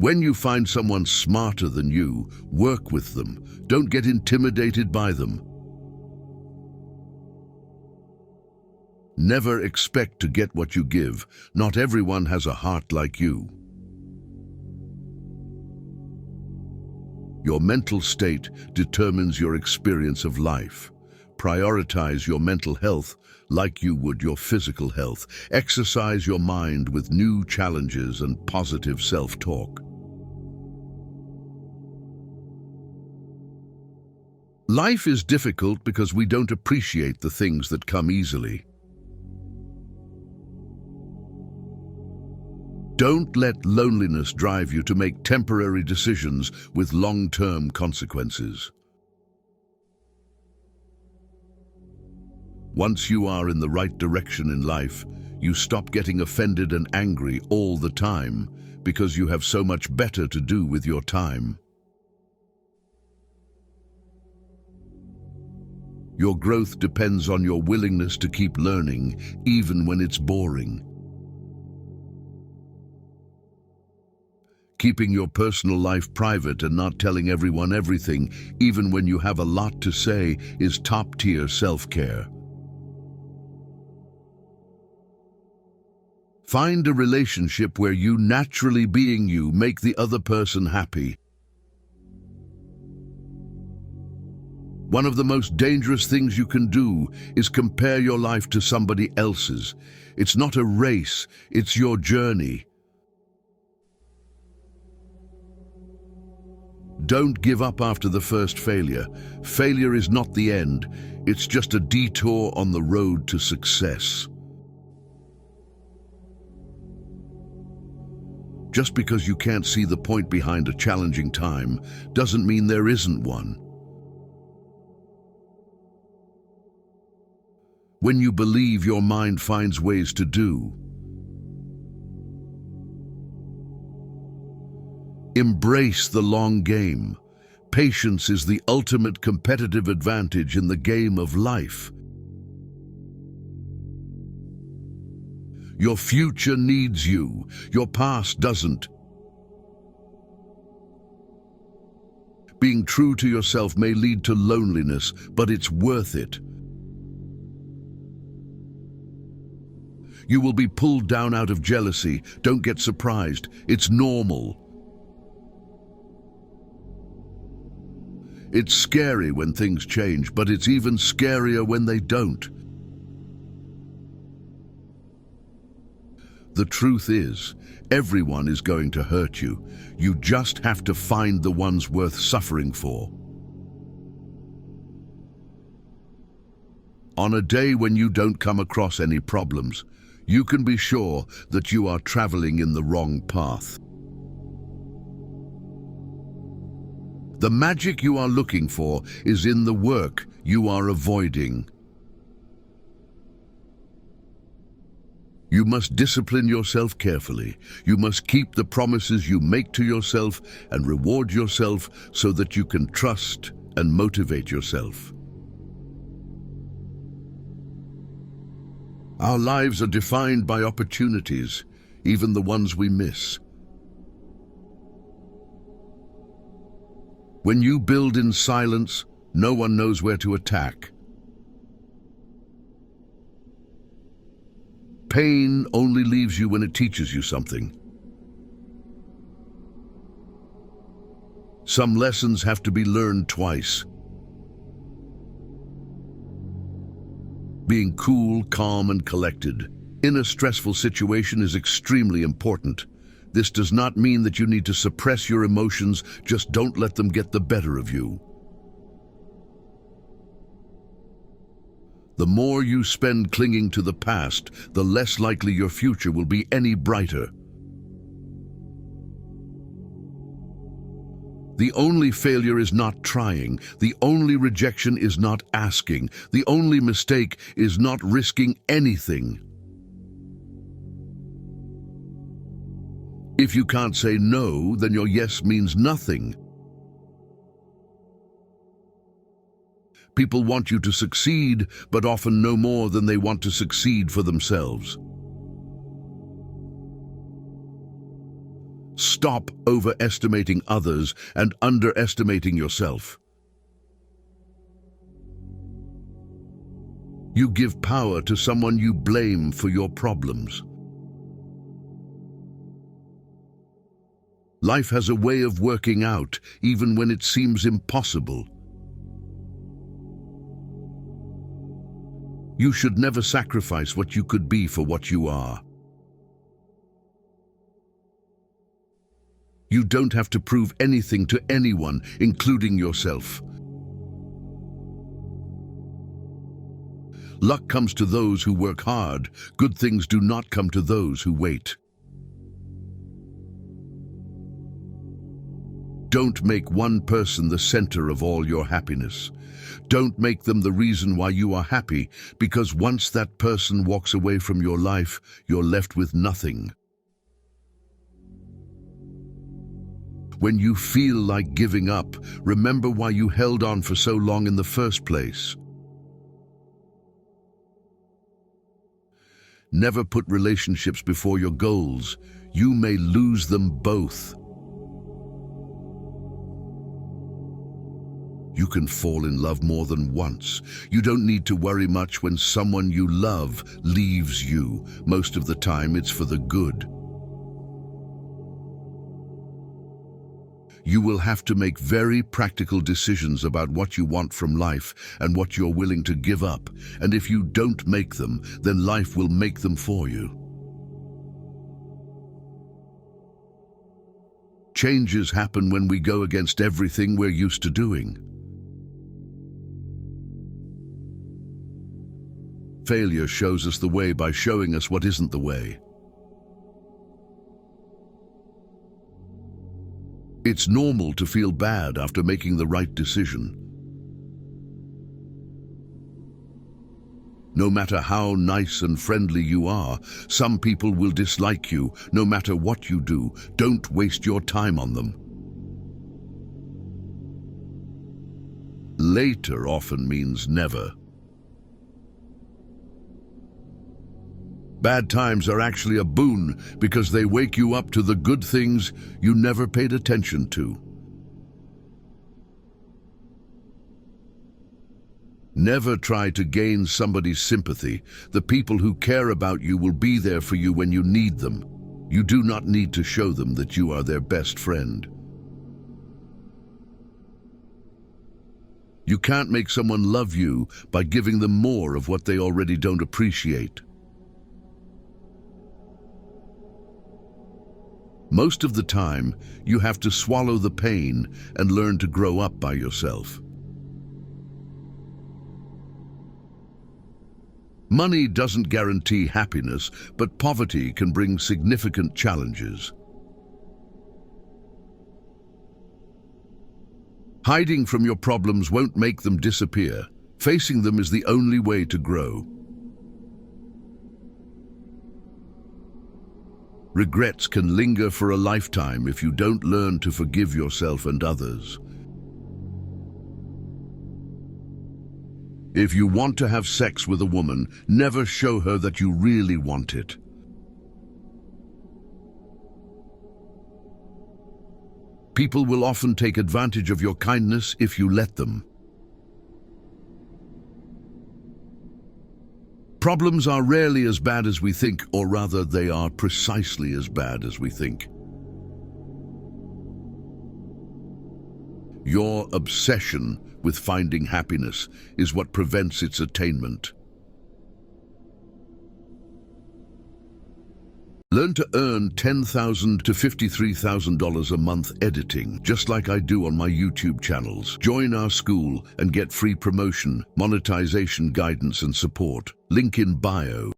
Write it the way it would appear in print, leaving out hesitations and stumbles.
When you find someone smarter than you, work with them. Don't get intimidated by them. Never expect to get what you give. Not everyone has a heart like you. Your mental state determines your experience of life. Prioritize your mental health like you would your physical health. Exercise your mind with new challenges and positive self-talk. Life is difficult because we don't appreciate the things that come easily. Don't let loneliness drive you to make temporary decisions with long-term consequences. Once you are in the right direction in life, you stop getting offended and angry all the time because you have so much better to do with your time. Your growth depends on your willingness to keep learning, even when it's boring. Keeping your personal life private and not telling everyone everything, even when you have a lot to say, is top-tier self-care. Find a relationship where you, naturally being you, make the other person happy. One of the most dangerous things you can do is compare your life to somebody else's. It's not a race, it's your journey. Don't give up after the first failure. Failure is not the end, it's just a detour on the road to success. Just because you can't see the point behind a challenging time doesn't mean there isn't one. When you believe, your mind finds ways to do. Embrace the long game. Patience is the ultimate competitive advantage in the game of life. Your future needs you. Your past doesn't. Being true to yourself may lead to loneliness, but it's worth it. You will be pulled down out of jealousy. Don't get surprised. It's normal. It's scary when things change, but it's even scarier when they don't. The truth is, everyone is going to hurt you. You just have to find the ones worth suffering for. On a day when you don't come across any problems, you can be sure that you are traveling in the wrong path. The magic you are looking for is in the work you are avoiding. You must discipline yourself carefully. You must keep the promises you make to yourself and reward yourself so that you can trust and motivate yourself. Our lives are defined by opportunities, even the ones we miss. When you build in silence, no one knows where to attack. Pain only leaves you when it teaches you something. Some lessons have to be learned twice. Being cool, calm, and collected in a stressful situation is extremely important. This does not mean that you need to suppress your emotions, just don't let them get the better of you. The more you spend clinging to the past, the less likely your future will be any brighter. The only failure is not trying. The only rejection is not asking. The only mistake is not risking anything. If you can't say no, then your yes means nothing. People want you to succeed, but often no more than they want to succeed for themselves. Stop overestimating others and underestimating yourself. You give power to someone you blame for your problems. Life has a way of working out, even when it seems impossible. You should never sacrifice what you could be for what you are. You don't have to prove anything to anyone, including yourself. Luck comes to those who work hard. Good things do not come to those who wait. Don't make one person the center of all your happiness. Don't make them the reason why you are happy, because once that person walks away from your life, you're left with nothing. When you feel like giving up, remember why you held on for so long in the first place. Never put relationships before your goals. You may lose them both. You can fall in love more than once. You don't need to worry much when someone you love leaves you. Most of the time, it's for the good. You will have to make very practical decisions about what you want from life and what you're willing to give up. And if you don't make them, then life will make them for you. Changes happen when we go against everything we're used to doing. Failure shows us the way by showing us what isn't the way. It's normal to feel bad after making the right decision. No matter how nice and friendly you are, some people will dislike you no matter what you do. Don't waste your time on them. Later often means never. Bad times are actually a boon because they wake you up to the good things you never paid attention to. Never try to gain somebody's sympathy. The people who care about you will be there for you when you need them. You do not need to show them that you are their best friend. You can't make someone love you by giving them more of what they already don't appreciate. Most of the time, you have to swallow the pain and learn to grow up by yourself. Money doesn't guarantee happiness, but poverty can bring significant challenges. Hiding from your problems won't make them disappear. Facing them is the only way to grow. Regrets can linger for a lifetime if you don't learn to forgive yourself and others. If you want to have sex with a woman, never show her that you really want it. People will often take advantage of your kindness if you let them. Problems are rarely as bad as we think, or rather, they are precisely as bad as we think. Your obsession with finding happiness is what prevents its attainment. Learn to earn $10,000 to $53,000 a month editing, just like I do on my YouTube channels. Join our school and get free promotion, monetization guidance and support. Link in bio.